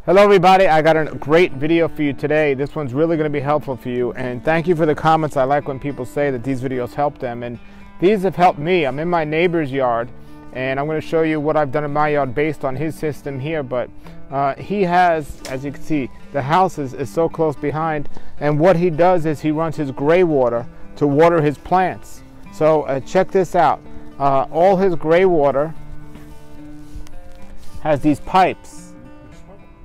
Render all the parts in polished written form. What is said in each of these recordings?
Hello everybody, I got a great video for you today. This one's really going to be helpful for you, and thank you for the comments. I like when people say that these videos help them, and these have helped me. I'm in my neighbor's yard and I'm going to show you what I've done in my yard based on his system here. But he has, as you can see, the house is so close behind, and what he does is he runs his gray water to water his plants. So check this out. All his gray water has these pipes.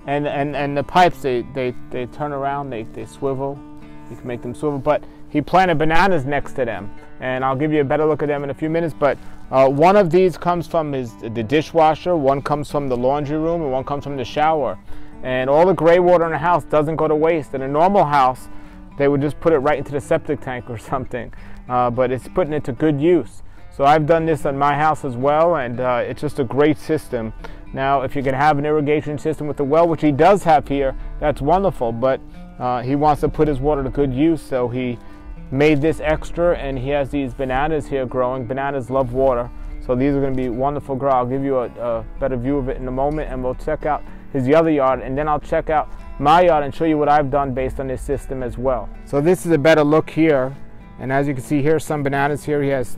And the pipes, they turn around, they swivel. You can make them swivel, but he planted bananas next to them, and I'll give you a better look at them in a few minutes. But one of these comes from the dishwasher, one comes from the laundry room, and one comes from the shower. And all the gray water in the house doesn't go to waste. In a normal house, they would just put it right into the septic tank or something, but it's putting it to good use. So I've done this in my house as well, and it's just a great system. Now, if you can have an irrigation system with the well, which he does have here, that's wonderful, but he wants to put his water to good use, so he made this extra, and he has these bananas here growing. Bananas love water, so these are going to be wonderful grow. I'll give you a better view of it in a moment, and we'll check out his other yard, and then I'll check out my yard and show you what I've done based on this system as well. So this is a better look here, and as you can see, here's some bananas here. He has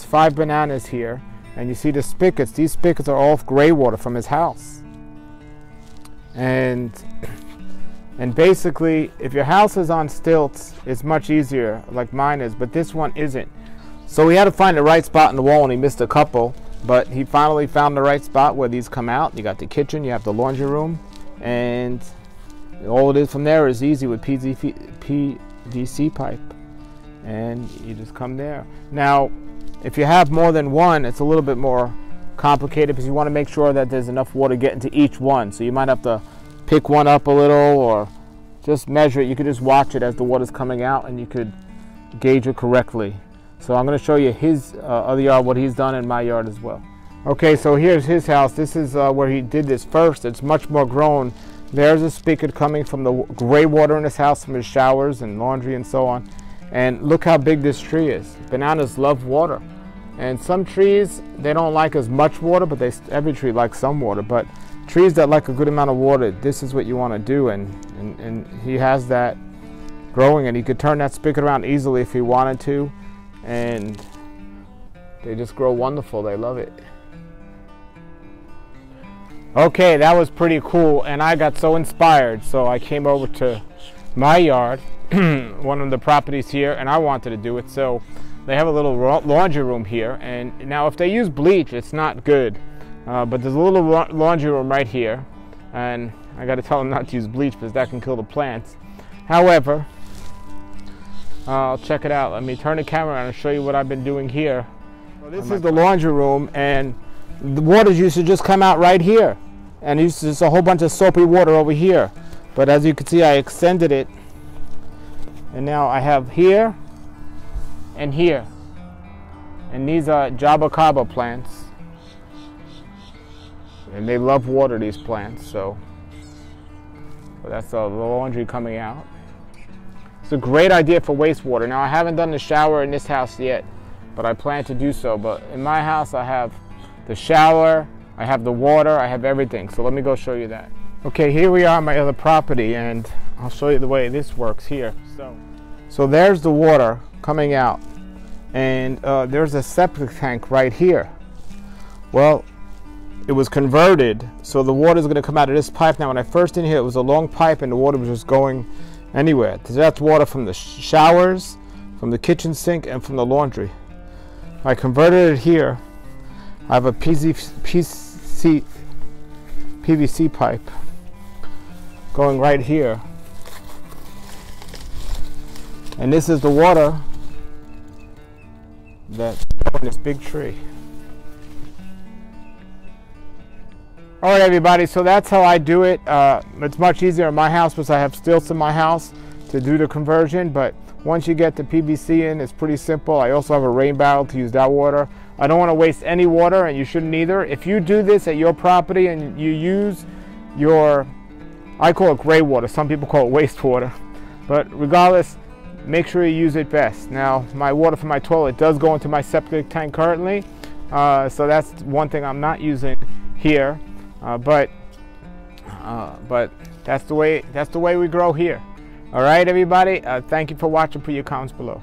5 bananas here. And you see the spigots. These spigots are all gray water from his house. And basically, if your house is on stilts, it's much easier, like mine is, but this one isn't. So we had to find the right spot in the wall, and he missed a couple, but he finally found the right spot where these come out. You got the kitchen, you have the laundry room, and all it is from there is easy with PVC pipe. And you just come there. Now, if you have more than one, it's a little bit more complicated because you want to make sure that there's enough water getting to each one. So you might have to pick one up a little or just measure it. You could just watch it as the water's coming out, and you could gauge it correctly. So I'm going to show you his other yard, what he's done in my yard as well. Okay, so here's his house. This is where he did this first. It's much more grown. There's a spigot coming from the gray water in his house from his showers and laundry and so on. And look how big this tree is. Bananas love water. And some trees, they don't like as much water, but every tree likes some water. But trees that like a good amount of water, this is what you want to do. And he has that growing, and he could turn that spigot around easily if he wanted to. And they just grow wonderful. They love it. Okay, that was pretty cool, and I got so inspired. So I came over to my yard, one of the properties here, and I wanted to do it. So they have a little laundry room here, and now if they use bleach, it's not good, but there's a little laundry room right here, and I got to tell them not to use bleach because that can kill the plants. However, I'll check it out. Let me turn the camera around and show you what I've been doing here. Well, this is the laundry room, and the water used to just come out right here, and it's just a whole bunch of soapy water over here. But as you can see, I extended it, and now I have here and here, and these are Jabacaba plants, and they love water, these plants. So that's the laundry coming out. It's a great idea for wastewater. Now, I haven't done the shower in this house yet, but I plan to do so. But in my house, I have the shower, I have the water, I have everything. So let me go show you that. Okay, here we are on my other property, and I'll show you the way this works here. So there's the water coming out, and there's a septic tank right here. Well, it was converted, so the water is going to come out of this pipe. Now, when I first in here, it was a long pipe, and the water was just going anywhere. That's water from the showers, from the kitchen sink, and from the laundry. I converted it here. I have a PVC pipe going right here, and this is the water that's growing this big tree. All right, everybody, so that's how I do it. It's much easier in my house because I have stilts in my house to do the conversion, but once you get the PVC in, it's pretty simple. I also have a rain barrel to use that water. I don't want to waste any water, and you shouldn't either. If you do this at your property and you use your, I call it gray water, some people call it wastewater, but regardless, make sure you use it best. Now, my water for my toilet does go into my septic tank currently, so that's one thing I'm not using here, but But that's the way we grow here. All right, everybody. Thank you for watching. Put your comments below.